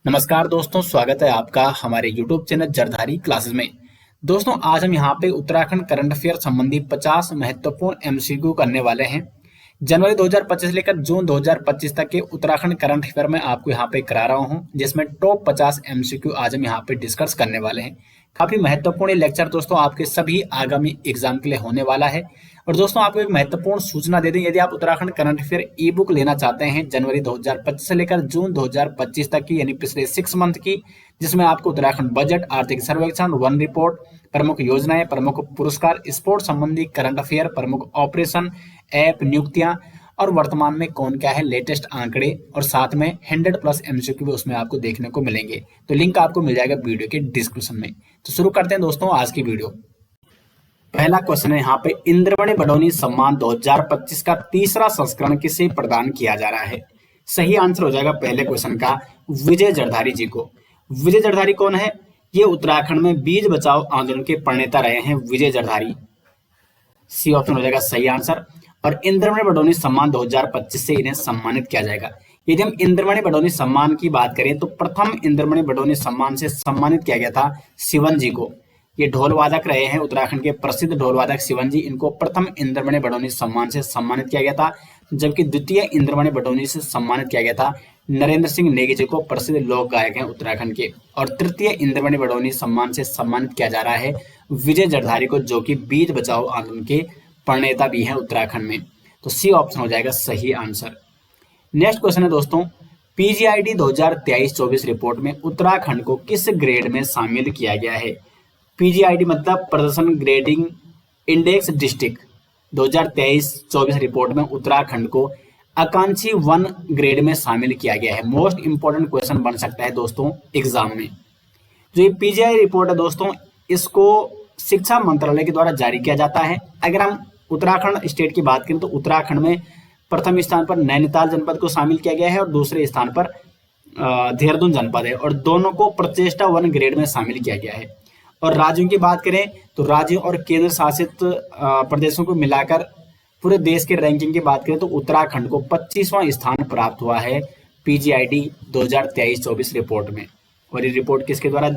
नमस्कार दोस्तों, स्वागत है आपका हमारे YouTube चैनल जरधारी क्लासेस में। दोस्तों, आज हम यहाँ पे उत्तराखंड करंट अफेयर संबंधी 50 महत्वपूर्ण एमसीक्यू करने वाले हैं। जनवरी 2025 से लेकर जून 2025 तक के उत्तराखंड करंट अफेयर में आपको यहाँ पे करा रहा हूँ, जिसमें टॉप 50 एमसीक्यू आज हम यहाँ पे डिस्कस करने वाले हैं। काफी महत्वपूर्ण ये लेक्चर दोस्तों आपके सभी आगामी एग्जाम के लिए होने वाला है। और दोस्तों, आपको एक महत्वपूर्ण सूचना दे दें, यदि आप उत्तराखंड करंट अफेयर ई बुक लेना चाहते हैं जनवरी 2025 से लेकर जून 2025 तक की, यानी पिछले 6 मंथ की, जिसमें आपको उत्तराखंड बजट, आर्थिक सर्वेक्षण, वन रिपोर्ट, प्रमुख योजनाएं, प्रमुख पुरस्कार, स्पोर्ट्स संबंधी करंट अफेयर, प्रमुख ऑपरेशन, ऐप, नियुक्तियां और वर्तमान में कौन क्या है, लेटेस्ट आंकड़े और साथ में 100+ एमसीक्यू भी उसमें आपको देखने को मिलेंगे। तो लिंक आपको मिल जाएगा वीडियो के डिस्क्रिप्शन में। तो शुरू करते हैं दोस्तों आज की वीडियो। पहला क्वेश्चन है यहाँ पे, इंद्रमणि बडोनी सम्मान 2025 का तीसरा संस्करण किसे प्रदान किया जा रहा है? सही आंसर हो जाएगा पहले क्वेश्चन का विजय जरधारी जी को। विजय जरधारी कौन है? ये उत्तराखंड में बीज बचाओ आंदोलन के प्रणेता रहे हैं विजय जरधारी। सी ऑप्शन हो जाएगा सही आंसर। और इंद्रमणि बडोनी सम्मान 2025 से इन्हें सम्मानित किया जाएगा। यदि हम इंद्रमणि बडोनी सम्मान की बात करें तो प्रथम इंद्रमणि बडोनी सम्मान से सम्मानित किया गया था शिवन जी को। ये ढोल वादक रहे हैं, उत्तराखंड के प्रसिद्ध ढोल वादक शिवन जी, इनको प्रथम इंद्रमणि बडोनी सम्मान से सम्मानित किया गया था। जबकि द्वितीय इंद्रमणि बडोनी से सम्मानित किया गया था नरेंद्र सिंह नेगी जी को, प्रसिद्ध लोक गायक हैं उत्तराखंड के। और तृतीय इंद्रमणि बडोनी सम्मान से सम्मानित किया जा रहा है विजय जरधारी को, जो कि बीज बचाओ आंदोलन के प्रणेता भी हैं उत्तराखंड में। तो सी ऑप्शन हो जाएगा सही आंसर। नेक्स्ट क्वेश्चन है दोस्तों, पीजीआईडी 2023-24 रिपोर्ट में उत्तराखंड को किस ग्रेड में शामिल किया गया है? पीजीआईडी मतलब प्रदर्शन ग्रेडिंग इंडेक्स डिस्ट्रिक्ट। 2023-24 रिपोर्ट में उत्तराखंड को आकांक्षी 1 ग्रेड में शामिल किया गया है। मोस्ट इंपोर्टेंट क्वेश्चन बन सकता है दोस्तों एग्जाम में। जो ये पीजीआई रिपोर्ट है दोस्तों, इसको शिक्षा मंत्रालय के द्वारा जारी किया जाता है। अगर हम उत्तराखंड स्टेट की बात करें तो उत्तराखंड में प्रथम स्थान पर नैनीताल जनपद को शामिल किया गया है और दूसरे स्थान पर देहरादून जनपद है, और दोनों को प्रचेष्टा 1 ग्रेड में शामिल किया गया है। और राज्यों की बात करें तो राज्यों और केंद्र शासित प्रदेशों को मिलाकर पूरे देश के रैंकिंग की बात करें तो उत्तराखंड को 25वां स्थान प्राप्त हुआ है पीजीआईडी 2023-24 रिपोर्ट में। और ये रिपोर्ट किसके द्वारा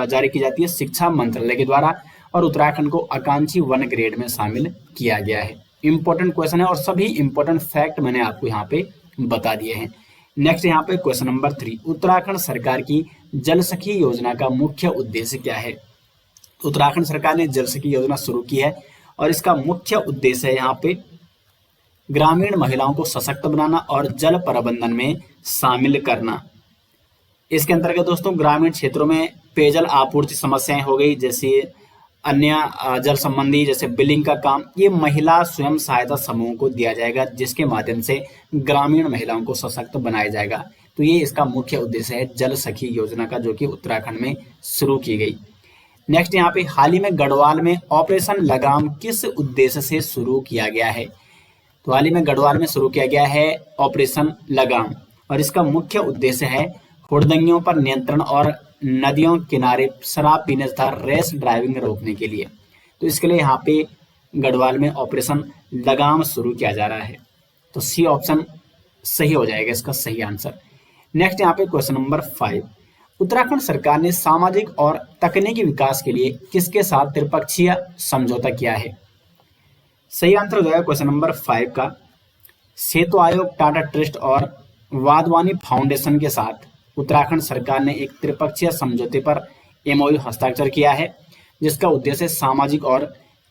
जारी की जाती है? शिक्षा मंत्रालय के द्वारा। और उत्तराखंड को आकांक्षी 1 ग्रेड में शामिल किया गया है। इंपॉर्टेंट क्वेश्चन है और सभी इंपॉर्टेंट फैक्ट मैंने आपको यहाँ पे बता दिए हैं। नेक्स्ट यहाँ पे क्वेश्चन नंबर 3, उत्तराखंड सरकार की जल सखी योजना का मुख्य उद्देश्य क्या है? उत्तराखंड सरकार ने जल सखी योजना शुरू की है और इसका मुख्य उद्देश्य है यहाँ पे ग्रामीण महिलाओं को सशक्त बनाना और जल प्रबंधन में शामिल करना। इसके अंतर्गत दोस्तों ग्रामीण क्षेत्रों में पेयजल आपूर्ति समस्याएं हो गई, जैसे अन्य जल संबंधी जैसे बिलिंग का काम, ये महिला स्वयं सहायता समूह को दिया जाएगा, जिसके माध्यम से ग्रामीण महिलाओं को सशक्त बनाया जाएगा। तो ये इसका मुख्य उद्देश्य है जल सखी योजना का, जो कि उत्तराखंड में शुरू की गई। नेक्स्ट यहाँ पे, हाल ही में गढ़वाल में ऑपरेशन लगाम किस उद्देश्य से शुरू किया गया है? तो हाल ही में गढ़वाल में शुरू किया गया है ऑपरेशन लगाम, और इसका मुख्य उद्देश्य है हुड़दंगियों पर नियंत्रण और नदियों किनारे शराब पीने तथा रेस ड्राइविंग रोकने के लिए। तो इसके लिए यहाँ पे गढ़वाल में ऑपरेशन लगाम शुरू किया जा रहा है। तो सी ऑप्शन सही हो जाएगा इसका सही आंसर। नेक्स्ट यहाँ पे क्वेश्चन नंबर 5, उत्तराखंड सरकार ने सामाजिक और तकनीकी विकास के लिए किसके साथ त्रिपक्षीय समझौता किया है? सही आंसर हो जाएगा क्वेश्चन नंबर 5 का सेतु आयोग, टाटा ट्रस्ट और वाधवानी फाउंडेशन के साथ उत्तराखंड सरकार ने एक त्रिपक्षीय समझौते पर एमओयू हस्ताक्षर किया है, जिसका उद्देश्य सामाजिक और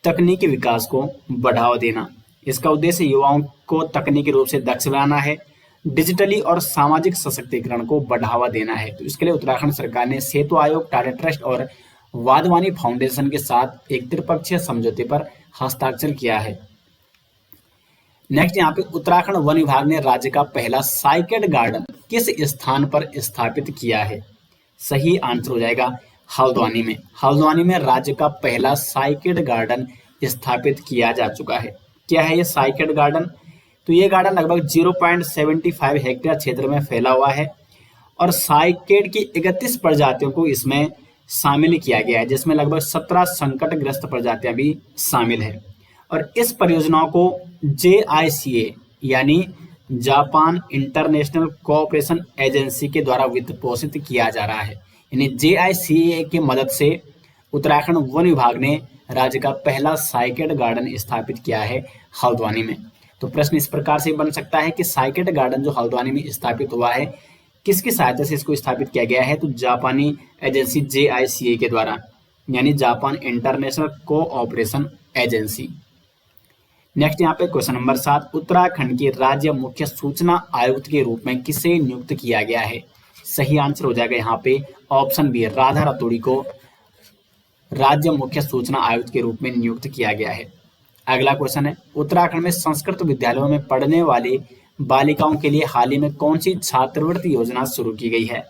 तकनीकी विकास को बढ़ावा देना। इसका उद्देश्य युवाओं को तकनीकी रूप से दक्ष बनाना है, डिजिटली और सामाजिक सशक्तिकरण को बढ़ावा देना है। तो इसके लिए उत्तराखंड सरकार ने सेतु आयोग, टाटा ट्रस्ट और वाधवानी फाउंडेशन के साथ एक त्रिपक्षीय समझौते पर हस्ताक्षर किया है। नेक्स्ट यहाँ पे, उत्तराखंड वन विभाग ने राज्य का पहला साइकेड गार्डन किस स्थान पर स्थापित किया है? सही आंसर हो जाएगा हल्द्वानी में। हल्द्वानी में राज्य का पहला साइकेड गार्डन स्थापित किया जा चुका है। क्या है ये साइकेड गार्डन? तो ये गार्डन लगभग 0.75 हेक्टेयर क्षेत्र में फैला हुआ है और साइकेड की 31 प्रजातियों को इसमें शामिल किया गया है, जिसमें लगभग 17 संकटग्रस्त प्रजातियां भी शामिल है। और इस परियोजना को JICA यानी जापान इंटरनेशनल कोऑपरेशन एजेंसी के द्वारा वित्त पोषित किया जा रहा है। यानी JICA की मदद से उत्तराखंड वन विभाग ने राज्य का पहला साइकेड गार्डन स्थापित किया है हल्द्वानी में। तो प्रश्न इस प्रकार से बन सकता है कि साइकेड गार्डन जो हल्द्वानी में स्थापित हुआ है, किसकी सहायता से इसको स्थापित किया गया है? तो जापानी एजेंसी JICA के द्वारा, यानी Japan international cooperation agency. Next यहाँ पे क्वेश्चन नंबर 7, उत्तराखंड के राज्य मुख्य सूचना आयुक्त के रूप में किसे नियुक्त किया गया है? सही आंसर हो जाएगा यहाँ पे ऑप्शन बी, राधा रतूड़ी को राज्य मुख्य सूचना आयुक्त के रूप में नियुक्त किया गया है। अगला क्वेश्चन है, उत्तराखंड में संस्कृत विद्यालयों में पढ़ने वाली बालिकाओं के लिए हाल ही में कौन सी छात्रवृत्ति योजना शुरू की गई है?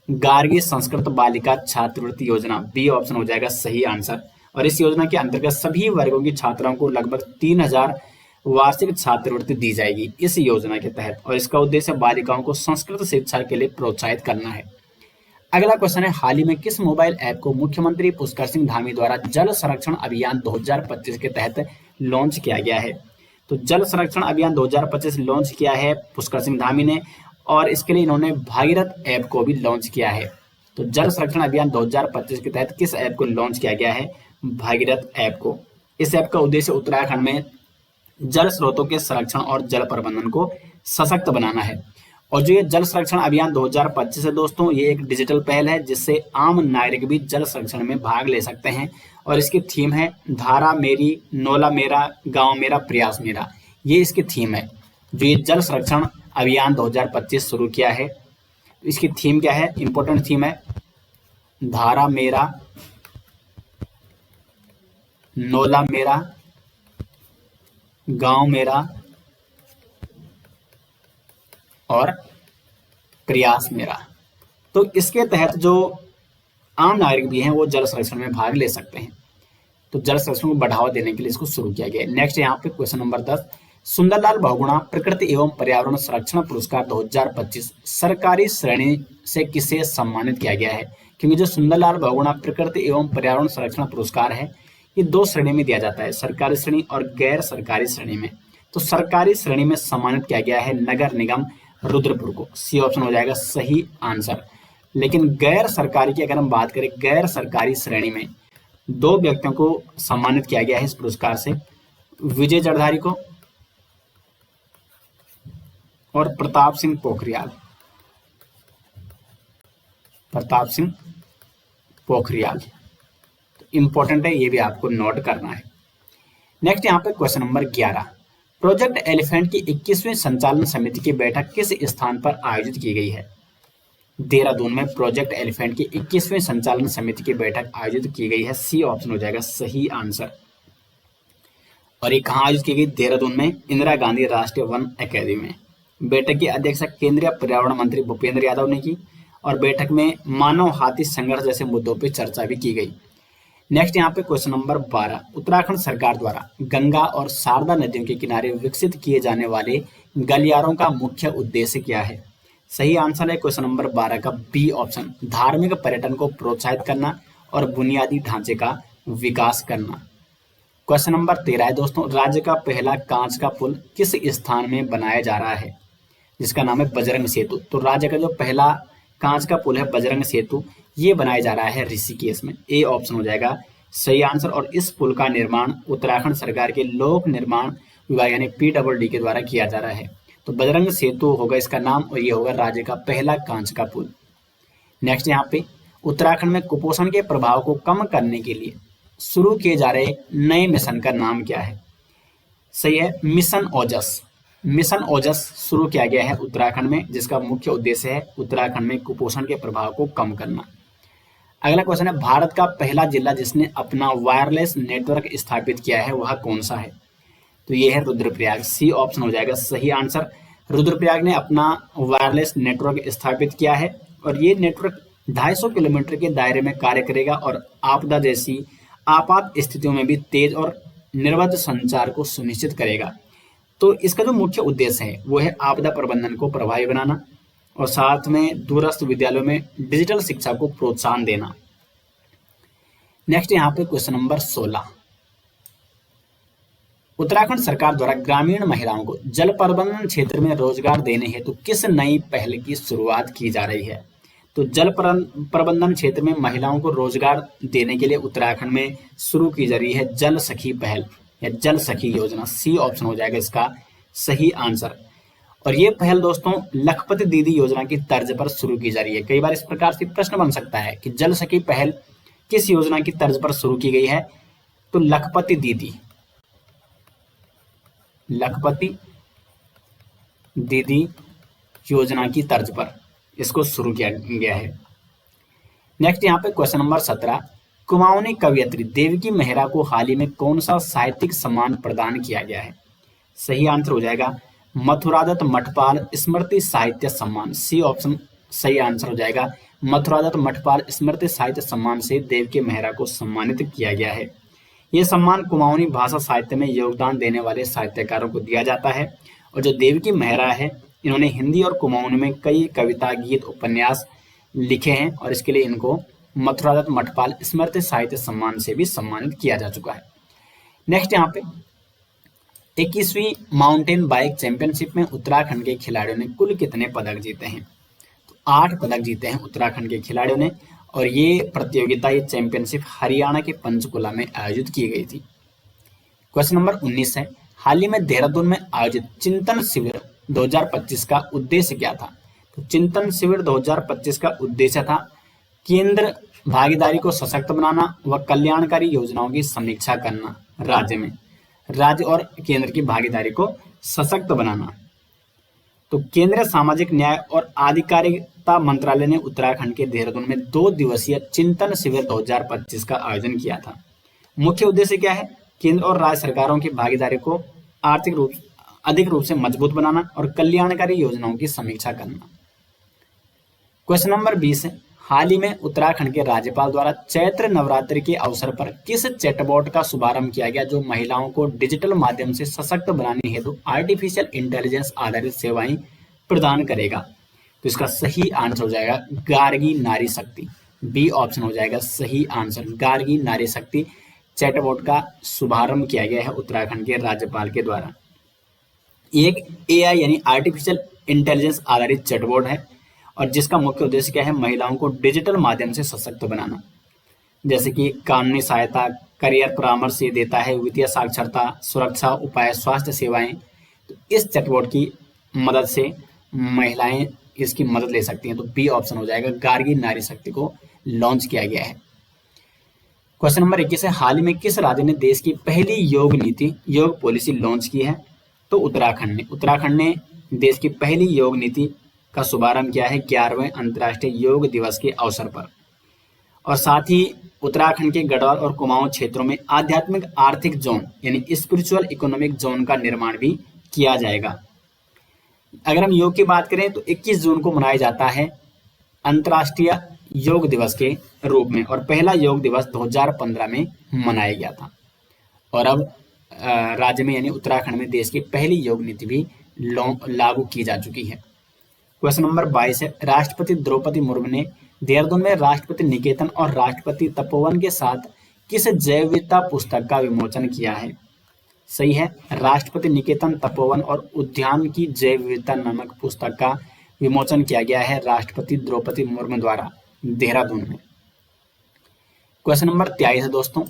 गार्गी संस्कृत बालिका छात्रवृत्ति योजना, बी ऑप्शन हो जाएगा सही आंसर। और इस योजना के अंतर्गत सभी वर्गों की छात्राओं को लगभग 3000 वार्षिक छात्रवृत्ति दी जाएगी इस योजना के तहत, और इसका उद्देश्य बालिकाओं को संस्कृत शिक्षा के लिए प्रोत्साहित करना है। अगला क्वेश्चन है, हाल ही में किस मोबाइल ऐप को मुख्यमंत्री पुष्कर सिंह धामी द्वारा जल संरक्षण अभियान 2025 के तहत लॉन्च किया गया है? तो जल संरक्षण अभियान 2025 लॉन्च किया है पुष्कर सिंह धामी ने, और इसके लिए इन्होंने भागीरथ ऐप को भी लॉन्च किया है। तो जल संरक्षण अभियान 2025 के तहत किस ऐप को लॉन्च किया गया है? भागीरथ ऐप को। इस ऐप का उद्देश्य उत्तराखंड में जल स्रोतों के संरक्षण और जल प्रबंधन को सशक्त बनाना है। और जो ये जल संरक्षण अभियान 2025 है दोस्तों, ये एक डिजिटल पहल है जिससे आम नागरिक भी जल संरक्षण में भाग ले सकते हैं। और इसकी थीम है धारा मेरी, नोला मेरा, गांव मेरा, प्रयास मेरा। ये इसकी थीम है। जो ये जल संरक्षण अभियान 2025 शुरू किया है, इसकी थीम क्या है? इंपॉर्टेंट थीम है धारा मेरा, नोला मेरा, गांव मेरा और प्रयास मेरा। तो इसके तहत जो आम नागरिक भी हैं वो जल संरक्षण में भाग ले सकते हैं। तो जल संरक्षण को बढ़ावा देने के लिए इसको शुरू किया गया है। नेक्स्ट यहाँ पे क्वेश्चन नंबर 10, सुंदरलाल बहुगुणा प्रकृति एवं पर्यावरण संरक्षण पुरस्कार 2025 सरकारी श्रेणी से किसे सम्मानित किया गया है? क्योंकि जो सुंदरलाल बहुगुणा प्रकृति एवं पर्यावरण संरक्षण पुरस्कार है, ये 2 श्रेणी में दिया जाता है, सरकारी श्रेणी और गैर सरकारी श्रेणी में। तो सरकारी श्रेणी में सम्मानित किया गया है नगर निगम रुद्रपुर को, सी ऑप्शन हो जाएगा सही आंसर। लेकिन गैर सरकारी की अगर हम बात करें, गैर सरकारी श्रेणी में 2 व्यक्तियों को सम्मानित किया गया है इस पुरस्कार से, विजय जड़धारी को और प्रताप सिंह पोखरियाल। प्रताप सिंह पोखरियाल इंपॉर्टेंट है, ये भी आपको नोट करना है। नेक्स्ट यहाँ पे क्वेश्चन नंबर 11, प्रोजेक्ट एलिफेंट की 21वीं संचालन समिति की बैठक किस स्थान पर आयोजित की गई है? देहरादून में प्रोजेक्ट एलिफेंट की 21वीं संचालन समिति की बैठक आयोजित की गई है, सी ऑप्शन हो जाएगा सही आंसर। और ये कहाँ आयोजित की गई? देहरादून में इंदिरा गांधी राष्ट्रीय वन अकेडमी में। बैठक की अध्यक्षता केंद्रीय पर्यावरण मंत्री भूपेंद्र यादव ने की, और बैठक में मानव हाथी संघर्ष जैसे मुद्दों पर चर्चा भी की गई। नेक्स्ट यहाँ पे क्वेश्चन नंबर 12, उत्तराखंड सरकार द्वारा गंगा और शारदा नदियों के किनारे विकसित किए जाने वाले गलियारों का मुख्य उद्देश्य क्या है? सही आंसर है क्वेश्चन नंबर 12 का बी ऑप्शन, धार्मिक पर्यटन को प्रोत्साहित करना और बुनियादी ढांचे का विकास करना। क्वेश्चन नंबर 13 है दोस्तों, राज्य का पहला कांच का पुल किस स्थान में बनाया जा रहा है? जिसका नाम है बजरंग सेतु। तो राज्य का जो पहला कांच का पुल है बजरंग सेतु, ये बनाया जा रहा है ऋषिकेश में, ए ऑप्शन हो जाएगा सही आंसर। और इस पुल का निर्माण उत्तराखंड सरकार के लोक निर्माण विभाग यानी PWD के द्वारा किया जा रहा है। तो बजरंग सेतु होगा इसका नाम, और ये होगा राज्य का पहला कांच का पुल। नेक्स्ट यहाँ पे, उत्तराखंड में कुपोषण के प्रभाव को कम करने के लिए शुरू किए जा रहे नए मिशन का नाम क्या है? सही है, मिशन ओजस। मिशन ओजस शुरू किया गया है उत्तराखंड में, जिसका मुख्य उद्देश्य है उत्तराखंड में कुपोषण के प्रभाव को कम करना। अगला क्वेश्चन है, भारत का पहला जिला जिसने अपना वायरलेस नेटवर्क स्थापित किया है वह कौन सा है? तो ये है रुद्रप्रयाग, सी ऑप्शन हो जाएगा सही आंसर। रुद्रप्रयाग ने अपना वायरलेस नेटवर्क स्थापित किया है, और ये नेटवर्क 250 किलोमीटर के दायरे में कार्य करेगा और आपदा जैसी आपात स्थितियों में भी तेज और निर्बाध संचार को सुनिश्चित करेगा। तो इसका जो मुख्य उद्देश्य है वो है आपदा प्रबंधन को प्रभावी बनाना और साथ में दूरस्थ विद्यालयों में डिजिटल शिक्षा को प्रोत्साहन देना। नेक्स्ट यहाँ पे क्वेश्चन नंबर 16, उत्तराखंड सरकार द्वारा ग्रामीण महिलाओं को जल प्रबंधन क्षेत्र में रोजगार देने हेतु किस नई पहल की शुरुआत की जा रही है? तो जल प्रबंधन क्षेत्र में महिलाओं को रोजगार देने के लिए उत्तराखंड में शुरू की जा रही है जल सखी पहल या जल सखी योजना। सी ऑप्शन हो जाएगा इसका सही आंसर। और ये पहल दोस्तों लखपति दीदी योजना की तर्ज पर शुरू की जा रही है। कई बार इस प्रकार से प्रश्न बन सकता है कि जल सखी पहल किस योजना की तर्ज पर शुरू की गई है? तो लखपति दीदी योजना की तर्ज पर इसको शुरू किया गया है। नेक्स्ट यहाँ पे क्वेश्चन नंबर 17, कुमाऊनी कवयित्री देवकी मेहरा को हाल ही में कौन सा साहित्यिक सम्मान प्रदान किया गया है? सही आंसर हो जाएगा मथुरादत्त मठपाल स्मृति साहित्य सम्मान। सी ऑप्शन सही आंसर हो जाएगा। मथुरादत्त मठपाल स्मृति साहित्य सम्मान से देवकी मेहरा को सम्मानित किया गया है। यह सम्मान कुमाऊनी भाषा साहित्य में योगदान देने वाले साहित्यकारों को दिया जाता है। और जो देवकी मेहरा है, इन्होंने हिंदी और कुमाऊनी में कई कविता, गीत, उपन्यास लिखे हैं और इसके लिए इनको मथुरादत्त मठपाल स्मृति साहित्य सम्मान से भी सम्मानित किया जा चुका है। नेक्स्ट यहाँ पे 21वीं माउंटेन बाइक चैंपियनशिप में उत्तराखंड के खिलाड़ियों ने कुल कितने पदक जीते हैं? तो 8 पदक जीते हैं उत्तराखंड के खिलाड़ियों ने। और ये प्रतियोगिता, ये चैंपियनशिप हरियाणा के पंचकुला में आयोजित की गई थी। क्वेश्चन नंबर 19 है, हाल ही में देहरादून में आयोजित चिंतन शिविर 2025 का उद्देश्य क्या था? तो चिंतन शिविर 2025 का उद्देश्य था केंद्र भागीदारी को सशक्त बनाना व कल्याणकारी योजनाओं की समीक्षा करना, राज्य और केंद्र की भागीदारी को सशक्त बनाना। तो केंद्रीय सामाजिक न्याय और आधिकारिता मंत्रालय ने उत्तराखंड के देहरादून में 2 दिवसीय चिंतन शिविर 2025 का आयोजन किया था। मुख्य उद्देश्य क्या है? केंद्र और राज्य सरकारों की भागीदारी को अधिक रूप से मजबूत बनाना और कल्याणकारी योजनाओं की समीक्षा करना। क्वेश्चन नंबर 20 है, हाल ही में उत्तराखंड के राज्यपाल द्वारा चैत्र नवरात्रि के अवसर पर किस चैटबॉट का शुभारंभ किया गया जो महिलाओं को डिजिटल माध्यम से सशक्त बनाने हेतु आर्टिफिशियल इंटेलिजेंस आधारित सेवाएं प्रदान करेगा? तो इसका सही आंसर हो जाएगा गार्गी नारी शक्ति। बी ऑप्शन हो जाएगा सही आंसर। गार्गी नारी शक्ति चैटबॉट का शुभारंभ किया गया है उत्तराखंड के राज्यपाल के द्वारा। एक एआई यानी आर्टिफिशियल इंटेलिजेंस आधारित चैटबॉट है और जिसका मुख्य उद्देश्य क्या है? महिलाओं को डिजिटल माध्यम से सशक्त बनाना, जैसे कि कानूनी सहायता, करियर परामर्श ये देता है, वित्तीय साक्षरता, सुरक्षा उपाय, स्वास्थ्य सेवाएं। तो इस चैटबॉट की मदद से महिलाएं इसकी मदद ले सकती हैं। तो बी ऑप्शन हो जाएगा, गार्गी नारी शक्ति को लॉन्च किया गया है। क्वेश्चन नंबर 21 है, हाल ही में किस राज्य ने देश की पहली योग पॉलिसी लॉन्च की है? तो उत्तराखंड ने देश की पहली योग नीति का शुभारंभ किया है 11वें अंतर्राष्ट्रीय योग दिवस के अवसर पर। और साथ ही उत्तराखंड के गढ़वाल और कुमाऊं क्षेत्रों में आध्यात्मिक आर्थिक जोन यानी स्पिरिचुअल इकोनॉमिक जोन का निर्माण भी किया जाएगा। अगर हम योग की बात करें तो 21 जून को मनाया जाता है अंतर्राष्ट्रीय योग दिवस के रूप में और पहला योग दिवस 2015 में मनाया गया था। और अब राज्य में यानी उत्तराखंड में देश की पहली योग नीति भी लागू की जा चुकी है। क्वेश्चन नंबर 22 है, राष्ट्रपति द्रौपदी मुर्मू ने देहरादून में राष्ट्रपति निकेतन और राष्ट्रपति तपोवन के साथ किस जैव विविधता पुस्तक का विमोचन किया है? सही है, राष्ट्रपति निकेतन, तपोवन और उद्यान की जैव विविधता नामक पुस्तक का विमोचन किया गया है राष्ट्रपति द्रौपदी मुर्मू द्वारा देहरादून में। क्वेश्चन नंबर 23 है दोस्तों,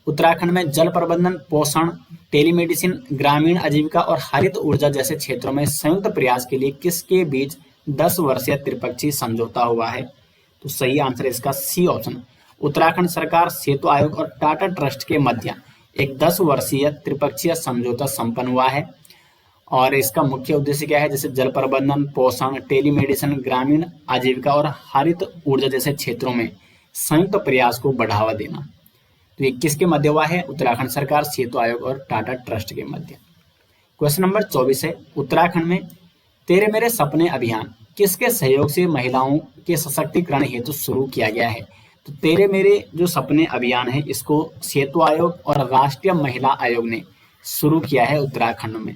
उत्तराखंड में जल प्रबंधन, पोषण, टेलीमेडिसिन, ग्रामीण आजीविका और हरित ऊर्जा जैसे क्षेत्रों में संयुक्त प्रयास के लिए किसके बीच 10 वर्षीय त्रिपक्षीय समझौता हुआ है? तो सही आंसर इसका सी ऑप्शन। उत्तराखंड सरकार, सेतु आयोग और टाटा ट्रस्ट के मध्य एक 10 वर्षीय त्रिपक्षीय समझौता संपन्न हुआ है। और इसका मुख्य उद्देश्य क्या है? जैसे जल प्रबंधन, पोषण, टेलीमेडिसिन, ग्रामीण आजीविका और हरित ऊर्जा जैसे क्षेत्रों में संयुक्त प्रयास को बढ़ावा देना। तो ये किसके मध्य हुआ है? उत्तराखंड सरकार, सेतु आयोग और टाटा ट्रस्ट के मध्य। क्वेश्चन नंबर 24 है, उत्तराखंड में तेरे मेरे सपने अभियान किसके सहयोग से महिलाओं के सशक्तिकरण हेतु शुरू किया गया है? तो तेरे मेरे जो सपने अभियान है इसको सेतु आयोग और राष्ट्रीय महिला आयोग ने शुरू किया है उत्तराखंड में।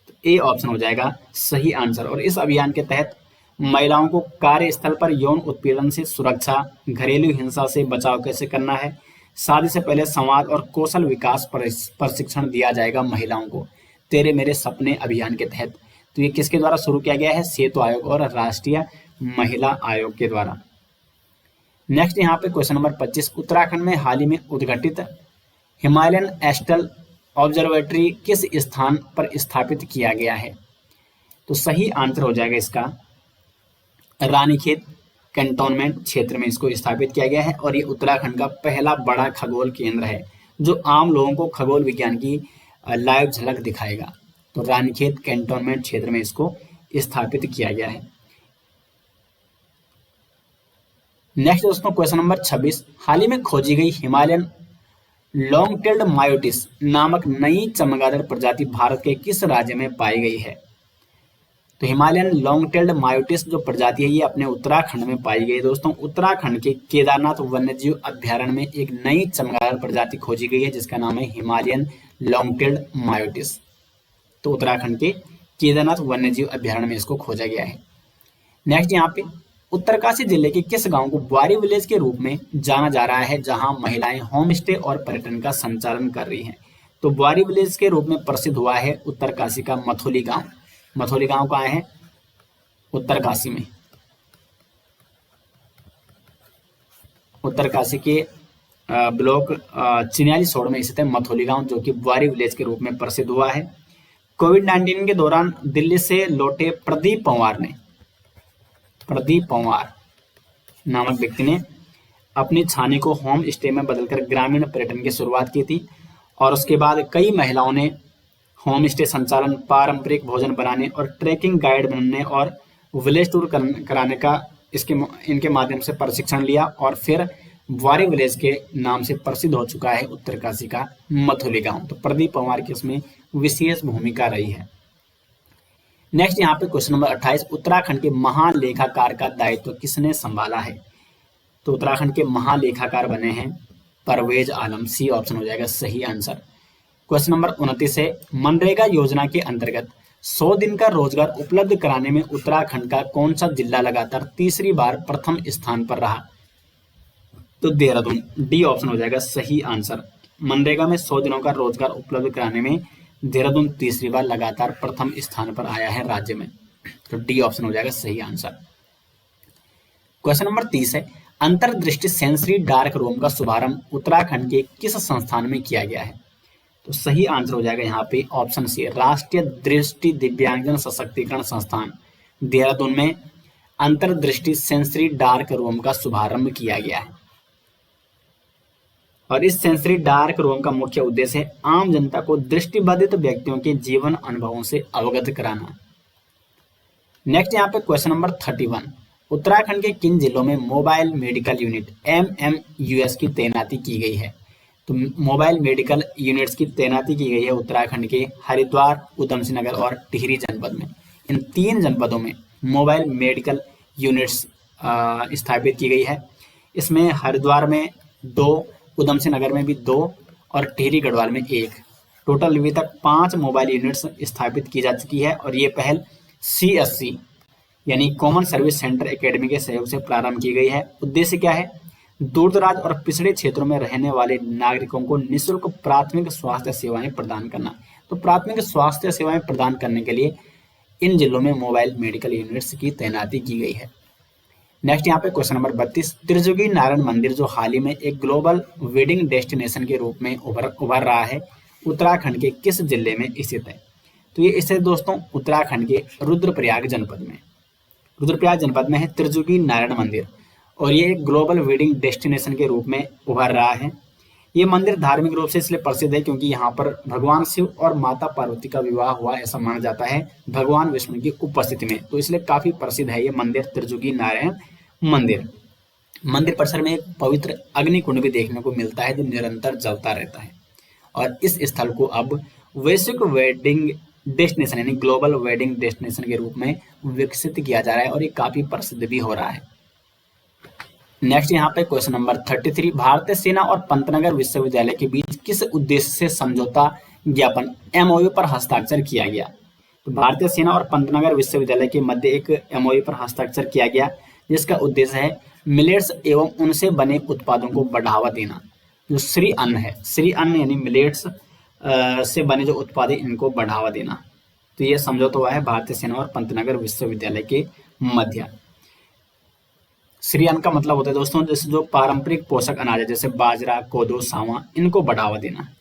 तो ए ऑप्शन हो जाएगा सही आंसर। और इस अभियान के तहत महिलाओं को कार्यस्थल पर यौन उत्पीड़न से सुरक्षा, घरेलू हिंसा से बचाव कैसे करना है, शादी से पहले संवाद और कौशल विकास प्रशिक्षण दिया जाएगा महिलाओं को, तेरे मेरे सपने अभियान के तहत। तो ये किसके द्वारा शुरू किया गया है? सेतु आयोग और राष्ट्रीय महिला आयोग के द्वारा। नेक्स्ट यहाँ पे क्वेश्चन नंबर 25, उत्तराखंड में हाल ही में उद्घाटित हिमालयन एस्ट्रल ऑब्जर्वेटरी किस स्थान पर स्थापित किया गया है? तो सही आंसर हो जाएगा इसका रानीखेत कैंटोनमेंट क्षेत्र में इसको स्थापित किया गया है, और ये उत्तराखंड का पहला बड़ा खगोल केंद्र है जो आम लोगों को खगोल विज्ञान की लाइव झलक दिखाएगा। तो रानीखेत कैंटोनमेंट क्षेत्र में इसको स्थापित किया गया है। नेक्स्ट दोस्तों क्वेश्चन नंबर 26, हाल ही में खोजी गई हिमालयन लॉन्ग टेल्ड मायोटिस नामक नई चमगादड़ प्रजाति भारत के किस राज्य में पाई गई है? तो हिमालयन लॉन्ग टेल्ड मायोटिस जो प्रजाति है ये अपने उत्तराखंड में पाई गई है। दोस्तों उत्तराखंड के केदारनाथ वन्यजीव अभ्यारण्य में एक नई चमगादड़ प्रजाति खोजी गई है जिसका नाम है हिमालयन लॉन्ग टेल्ड मायोटिस। तो उत्तराखंड के केदारनाथ वन्यजीव अभ्यारण्य में इसको खोजा गया है। नेक्स्ट यहाँ पे उत्तरकाशी जिले के किस गांव को ग्वारी विलेज के रूप में जाना जा रहा है जहां महिलाएं होम स्टे और पर्यटन का संचालन कर रही हैं? तो ग्वारी विलेज के रूप में प्रसिद्ध हुआ है उत्तरकाशी का मथोली गांव। मथोली गांव कहाँ है? उत्तरकाशी में। उत्तरकाशी के ब्लॉक चिन्याली सोड़ में स्थित है मथोली गांव जो कि ग्वारी विलेज के रूप में प्रसिद्ध हुआ है। कोविड-19 के दौरान दिल्ली से लौटे प्रदीप पंवार नामक व्यक्ति ने अपनी छानी को होम स्टे में बदलकर ग्रामीण पर्यटन की शुरुआत की थी, और उसके बाद कई महिलाओं ने होम स्टे संचालन, पारंपरिक भोजन बनाने और ट्रैकिंग गाइड बनने और विलेज टूर कराने का इनके माध्यम से प्रशिक्षण लिया, और फिर ग्वारी विलेज के नाम से प्रसिद्ध हो चुका है उत्तरकाशी का मथुली गांव। तो प्रदीप पंवार की इसमें विशेष भूमिका रही है। नेक्स्ट यहाँ पे क्वेश्चन नंबर 28, उत्तराखंड के महालेखाकार का दायित्व किसने संभाला है? तो उत्तराखंड के महालेखाकार बने हैं परवेज आलम। सी ऑप्शन हो जाएगा सही आंसर। क्वेश्चन नंबर 29 है, मनरेगा योजना के अंतर्गत 100 दिन का रोजगार उपलब्ध कराने में उत्तराखंड का कौन सा जिला लगातार तीसरी बार प्रथम स्थान पर रहा? तो देहरादून। डी ऑप्शन हो जाएगा सही आंसर। मनरेगा में 100 दिनों का रोजगार उपलब्ध कराने में देहरादून तीसरी बार लगातार प्रथम स्थान पर आया है राज्य में। तो डी ऑप्शन हो जाएगा सही आंसर। क्वेश्चन नंबर 30 है, अंतर्दृष्टि सेंसरी डार्क रूम का शुभारंभ उत्तराखंड के किस संस्थान में किया गया है? तो सही आंसर हो जाएगा यहाँ पे ऑप्शन सी, राष्ट्रीय दृष्टि दिव्यांगजन सशक्तिकरण संस्थान देहरादून में अंतर्दृष्टि सेंसरी डार्क रूम का शुभारंभ किया गया है। और इस सेंसरी डार्क रूम का मुख्य उद्देश्य है आम जनता को दृष्टिबाधित व्यक्तियों के जीवन अनुभवों से अवगत कराना। नेक्स्ट यहाँ पे क्वेश्चन नंबर 31, उत्तराखंड के किन जिलों में मोबाइल मेडिकल यूनिट MMUS की तैनाती की गई है? तो मोबाइल मेडिकल यूनिट्स की तैनाती की गई है उत्तराखंड के हरिद्वार, ऊधम सिंह नगर और टिहरी जनपद में। इन 3 जनपदों में मोबाइल मेडिकल यूनिट्स स्थापित की गई है। इसमें हरिद्वार में 2, ऊधम सिंह नगर में भी 2 और टिहरी गढ़वाल में 1। टोटल अभी तक 5 मोबाइल यूनिट्स स्थापित की जा चुकी है, और ये पहल CSC यानी कॉमन सर्विस सेंटर एकेडमी के सहयोग से प्रारंभ की गई है। उद्देश्य क्या है? दूर दराज और पिछड़े क्षेत्रों में रहने वाले नागरिकों को निःशुल्क प्राथमिक स्वास्थ्य सेवाएं प्रदान करना। तो प्राथमिक स्वास्थ्य सेवाएं प्रदान करने के लिए इन जिलों में मोबाइल मेडिकल यूनिट्स की तैनाती की गई है। नेक्स्ट यहाँ पे क्वेश्चन नंबर 32, त्रिजुगी नारायण मंदिर जो हाल ही में एक ग्लोबल वेडिंग डेस्टिनेशन के रूप में उभर रहा है, उत्तराखंड के किस जिले में स्थित है? तो ये स्थित दोस्तों उत्तराखंड के रुद्रप्रयाग जनपद में। रुद्रप्रयाग जनपद में है त्रिजुगी नारायण मंदिर, और ये एक ग्लोबल वेडिंग डेस्टिनेशन के रूप में उभर रहा है। ये मंदिर धार्मिक रूप से इसलिए प्रसिद्ध है क्योंकि यहाँ पर भगवान शिव और माता पार्वती का विवाह हुआ ऐसा माना जाता है भगवान विष्णु की उपस्थिति में। तो इसलिए काफी प्रसिद्ध है ये मंदिर त्रिजुगी नारायण मंदिर। मंदिर परिसर में एक पवित्र अग्नि कुंड भी देखने को मिलता है जो निरंतर जलता रहता है, और इस स्थल को अब वैश्विक वेडिंग डेस्टिनेशन यानी ग्लोबल वेडिंग डेस्टिनेशन के रूप में विकसित किया जा रहा है, और ये काफी प्रसिद्ध भी हो रहा है। नेक्स्ट यहाँ पे क्वेश्चन नंबर 33, भारतीय सेना और पंतनगर विश्वविद्यालय के बीच किस उद्देश्य से समझौता ज्ञापन MOU पर हस्ताक्षर किया गया? तो भारतीय सेना और पंतनगर विश्वविद्यालय के मध्य एक MOU पर हस्ताक्षर किया गया जिसका उद्देश्य है मिलेट्स एवं उनसे बने उत्पादों को बढ़ावा देना। जो श्री अन्न है, श्री अन्न यानी मिलेट्स से बने जो उत्पाद इनको बढ़ावा देना। तो ये समझौता हुआ है भारतीय सेना और पंतनगर विश्वविद्यालय के मध्य। श्री अन्न का मतलब होता है दोस्तों जैसे जो पारंपरिक पोषक अनाज है जैसे बाजरा, कोदो, सावा, इनको बढ़ावा देना।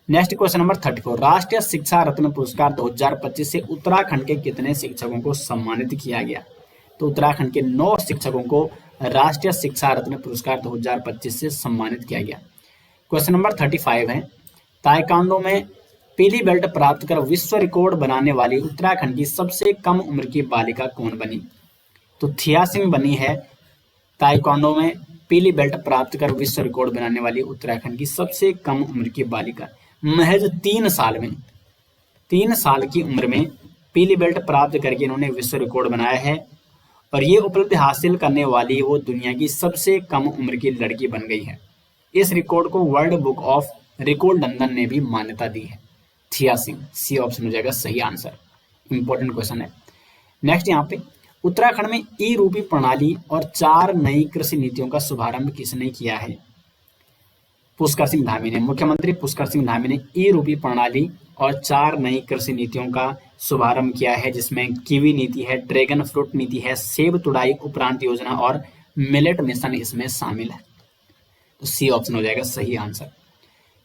नेक्स्ट क्वेश्चन नंबर 34, राष्ट्रीय शिक्षा रत्न पुरस्कार 2025 से उत्तराखंड के कितने शिक्षकों को सम्मानित किया गया? तो उत्तराखंड के 9 शिक्षकों को राष्ट्रीय शिक्षा रत्न पुरस्कार 2025 से सम्मानित किया गया। क्वेश्चन नंबर 35 है, ताइक्वांडो में पीली बेल्ट प्राप्त कर विश्व रिकॉर्ड बनाने वाली उत्तराखंड की सबसे कम उम्र की बालिका कौन बनी? तो थिया सिंह बनी है ताइक्वांडो में पीली बेल्ट प्राप्त कर विश्व रिकॉर्ड बनाने वाली उत्तराखंड की सबसे कम उम्र की बालिका। महज 3 साल में, 3 साल की उम्र में पीली बेल्ट प्राप्त करके इन्होंने विश्व रिकॉर्ड बनाया है और ये उपलब्धि हासिल करने वाली वो दुनिया की सबसे कम उम्र की लड़की बन गई है। इस रिकॉर्ड को world book of record London ने भी मान्यता दी है। थिया सिंह, सी ऑप्शन हो जाएगा सही आंसर। इंपॉर्टेंट क्वेश्चन है। नेक्स्ट यहाँ पे, उत्तराखंड में ई रूपी प्रणाली और 4 नई कृषि नीतियों का शुभारंभ किसने किया है? पुष्कर सिंह धामी ने। मुख्यमंत्री पुष्कर सिंह धामी ने ई रूपी प्रणाली और 4 नई कृषि नीतियों का शुभारंभ किया है, जिसमें कीवी नीति है, ड्रैगन फ्रूट नीति है, सेब तुड़ाई उपरांत योजना और मिलेट मिशन इसमें शामिल है। तो सी ऑप्शन हो जाएगा सही आंसर।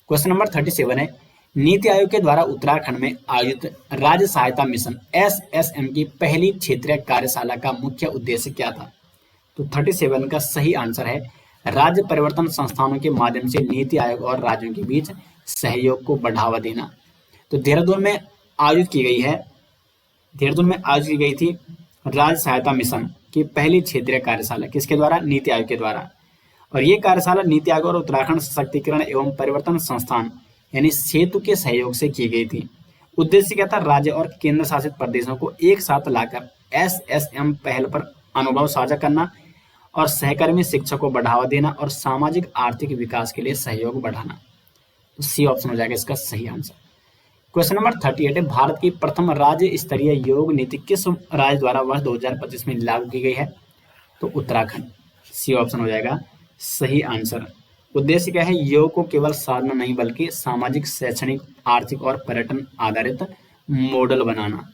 क्वेश्चन नंबर 37 है, नीति आयोग के द्वारा उत्तराखंड में आयोजित राज्य सहायता मिशन SSM की पहली क्षेत्रीय कार्यशाला का मुख्य उद्देश्य क्या था? तो 37 का सही आंसर है राज्य परिवर्तन संस्थानों के माध्यम से नीति आयोग और राज्यों के बीच सहयोग को बढ़ावा देना। तो देहरादून में आयोजित की गई थी राज्य सहायता मिशन की पहली क्षेत्रीय कार्यशाला, किसके द्वारा? नीति आयोग के द्वारा। और ये कार्यशाला नीति आयोग और उत्तराखंड सशक्तिकरण एवं परिवर्तन संस्थान यानी सेतु के सहयोग से की गई थी। उद्देश्य क्या था? राज्य और केंद्र शासित प्रदेशों को एक साथ लाकर SSM पहल पर अनुभव साझा करना और सहकर्मी शिक्षा को बढ़ावा देना और सामाजिक आर्थिक विकास के लिए सहयोग बढ़ाना। तो सी ऑप्शन हो जाएगा इसका सही आंसर। क्वेश्चन नंबर 38 है, भारत की प्रथम राज्य स्तरीय योग नीति किस राज्य द्वारा वर्ष 2025 में लागू की गई है? तो उत्तराखंड, सी ऑप्शन हो जाएगा सही आंसर। उद्देश्य क्या है? योग को केवल साधना नहीं बल्कि सामाजिक, शैक्षणिक, आर्थिक और पर्यटन आधारित मॉडल बनाना,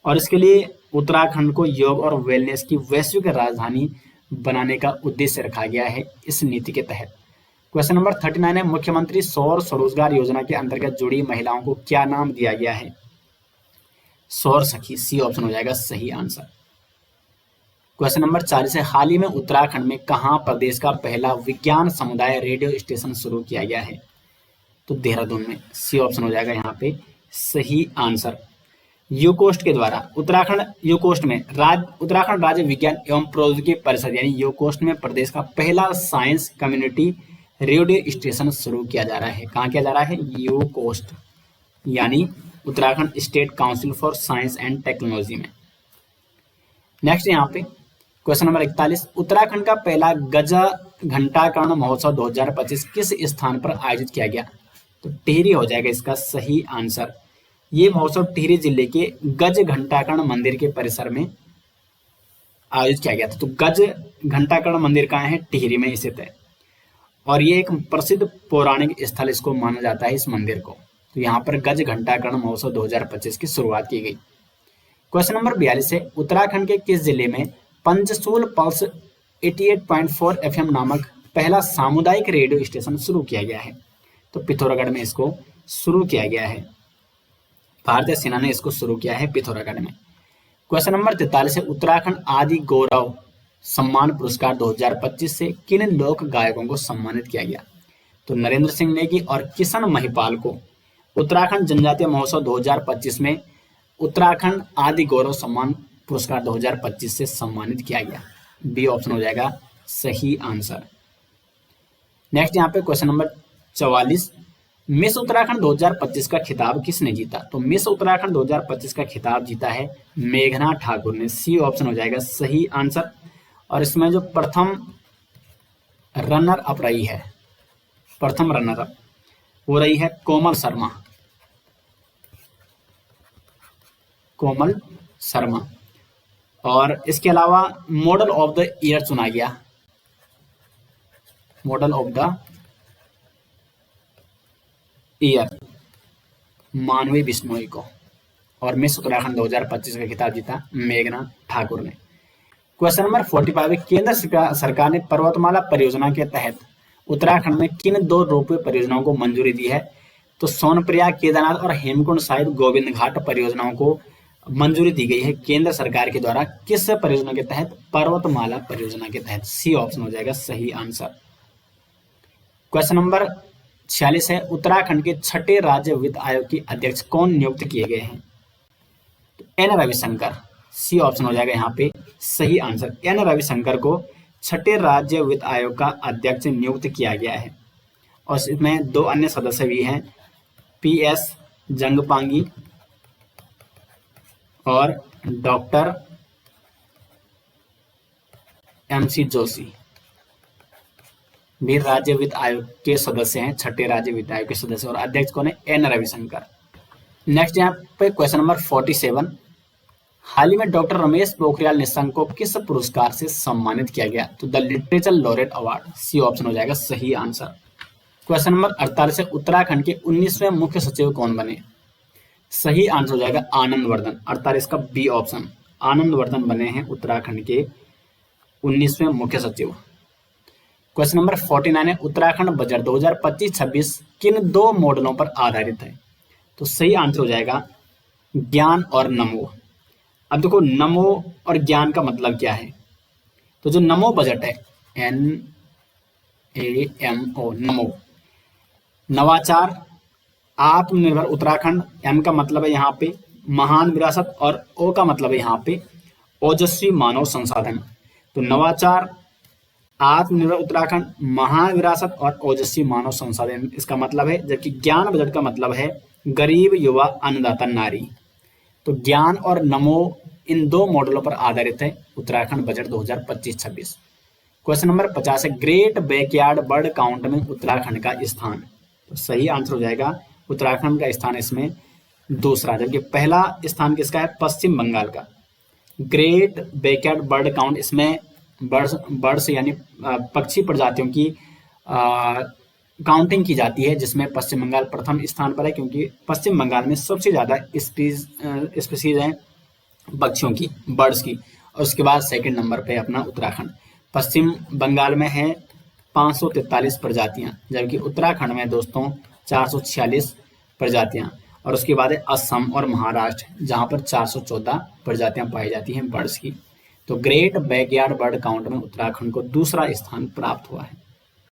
और इसके लिए उत्तराखंड को योग और वेलनेस की वैश्विक राजधानी बनाने का उद्देश्य रखा गया है इस नीति के तहत। क्वेश्चन नंबर 39 है, मुख्यमंत्री सौर स्वरोजगार योजना के अंतर्गत जुड़ी महिलाओं को क्या नाम दिया गया है? सौर सखी, सी ऑप्शन हो जाएगा सही आंसर। क्वेश्चन नंबर 40 है, हाल ही में उत्तराखंड में कहां प्रदेश का पहला विज्ञान समुदाय रेडियो स्टेशन शुरू किया गया है? तो देहरादून में, सी ऑप्शन हो जाएगा यहाँ पे सही आंसर। यूकोस्ट के द्वारा उत्तराखंड राज्य विज्ञान एवं प्रौद्योगिकी परिषद यानी यूकोस्ट में प्रदेश का पहला साइंस कम्युनिटी रेडियो स्टेशन शुरू किया जा रहा है। कहाँ किया जा रहा है? यूकोस्ट यानी Uttarakhand state council for science and technology में। नेक्स्ट यहाँ पे क्वेश्चन नंबर 41, उत्तराखंड का पहला गज घंटाकर्ण महोत्सव 2025 किस स्थान पर आयोजित किया गया? तो टिहरी हो जाएगा इसका सही आंसर। ये महोत्सव टिहरी जिले के गज घंटाकर्ण मंदिर के परिसर में आयोजित किया गया था। तो गज घंटाकर्ण मंदिर कहाँ है? टिहरी में स्थित है और ये एक प्रसिद्ध पौराणिक स्थल इसको माना जाता है इस मंदिर को। तो यहाँ पर गज घंटाकर्ण महोत्सव 2025 की शुरुआत की गई। क्वेश्चन नंबर 42 है, उत्तराखंड के किस जिले में पंचसूल पल्स 88.4 FM नामक पहला सामुदायिक रेडियो स्टेशन शुरू किया गया है? तो पिथौरागढ़ में इसको शुरू किया गया है। भारतीय सेना ने इसको शुरू किया है पिथौरागढ़ में। क्वेश्चन नंबर 43 है, उत्तराखंड आदि गौरव सम्मान पुरस्कार 2025 से किन लोक गायकों को सम्मानित किया गया? तो नरेंद्र सिंह नेगी और किशन महिपाल को उत्तराखंड जनजातीय महोत्सव 2025 में उत्तराखंड आदि गौरव सम्मान पुरस्कार 2025 से सम्मानित किया गया। बी ऑप्शन हो जाएगा सही आंसर। नेक्स्ट यहाँ पे क्वेश्चन नंबर 44, मिस उत्तराखंड 2025 का खिताब किसने जीता? तो मिस उत्तराखंड 2025 का खिताब जीता है मेघना ठाकुर ने। सी ऑप्शन हो जाएगा सही आंसर। और इसमें जो प्रथम रनर अप रही है, प्रथम रनर अप वो रही है कोमल शर्मा। और इसके अलावा मॉडल ऑफ द ईयर चुना गया, मॉडल ऑफ द ईयर मानवी बिश्नोई को। और मिस उत्तराखंड 2025 का खिताब जीता मेघना ठाकुर ने। क्वेश्चन नंबर 45 केंद्र सरकार ने पर्वतमाला परियोजना के तहत उत्तराखंड में किन 2 रोपवे परियोजनाओं को मंजूरी दी है? तो सोनप्रयाग केदारनाथ और हेमकुंड साहिब गोविंद घाट परियोजनाओं को मंजूरी दी गई है केंद्र सरकार के द्वारा। किस परियोजना के तहत? पर्वतमाला परियोजना के तहत। सी ऑप्शन हो जाएगा सही आंसर। क्वेश्चन नंबर 46 है उत्तराखंड के छठे राज्य वित्त आयोग के अध्यक्ष कौन नियुक्त किए गए हैं? तो एन रविशंकर। सी ऑप्शन हो जाएगा यहाँ पे सही आंसर। एन रविशंकर को छठे राज्य वित्त आयोग का अध्यक्ष नियुक्त किया गया है। और इसमें 2 अन्य सदस्य भी हैं, PS जंगपांगी और डॉक्टर MC जोशी भी राज्य वित्त आयोग के सदस्य हैं, छठे राज्य वित्त आयोग के सदस्य। और अध्यक्ष कौन है? एन रविशंकर। नेक्स्ट यहाँ पे क्वेश्चन नंबर 47 हाल ही में डॉक्टर रमेश पोखरियाल निशंक को किस पुरस्कार से सम्मानित किया गया? तो the literature laureate award. C option हो जाएगा सही आंसर। क्वेश्चन नंबर 48 है उत्तराखंड के 19वें मुख्य सचिव कौन बने? सही आंसर हो जाएगा आनंदवर्धन। 48 का बी ऑप्शन, आनंदवर्धन बने हैं उत्तराखंड के 19वें मुख्य सचिव। क्वेश्चन नंबर 49 है उत्तराखंड बजट 2025-26 किन 2 मॉडलों पर आधारित है? तो सही आंसर हो जाएगा ज्ञान और नमो। अब देखो नमो और ज्ञान का मतलब क्या है? तो जो नमो बजट है NAMO नमो, नवाचार, आत्मनिर्भर उत्तराखंड, एम का मतलब है यहाँ पे महान विरासत और ओ का मतलब है यहाँ पे ओजस्वी मानव संसाधन। तो नवाचार, आत्मनिर्भर उत्तराखंड, महान विरासत और ओजस्वी मानव संसाधन इसका मतलब है। जबकि ज्ञान बजट का मतलब है गरीब युवा अन्नदाता नारी। तो ज्ञान और नमो इन 2 मॉडलों पर आधारित है उत्तराखंड बजट 2025-26। क्वेश्चन नंबर 50 है ग्रेट बैकयार्ड बर्ड काउंट में उत्तराखंड का स्थान। तो सही आंसर हो जाएगा उत्तराखंड का स्थान इसमें दूसरा, जबकि पहला स्थान किसका है? पश्चिम बंगाल का। ग्रेट बैकयार्ड बर्ड काउंट इसमें बर्ड्स यानी पक्षी प्रजातियों की काउंटिंग की जाती है, जिसमें पश्चिम बंगाल प्रथम स्थान पर है क्योंकि पश्चिम बंगाल में सबसे ज़्यादा स्पीसीज हैं पक्षियों की, बर्ड्स की। और उसके बाद सेकंड नंबर पे अपना उत्तराखंड। पश्चिम बंगाल में है 543 प्रजातियां, जबकि उत्तराखंड में दोस्तों 446 प्रजातियां। और उसके बाद है असम और महाराष्ट्र जहां पर 414 प्रजातियां पाई जाती हैं बर्ड्स की। तो ग्रेट बैकयार्ड बर्ड काउंट में उत्तराखंड को दूसरा स्थान प्राप्त हुआ है।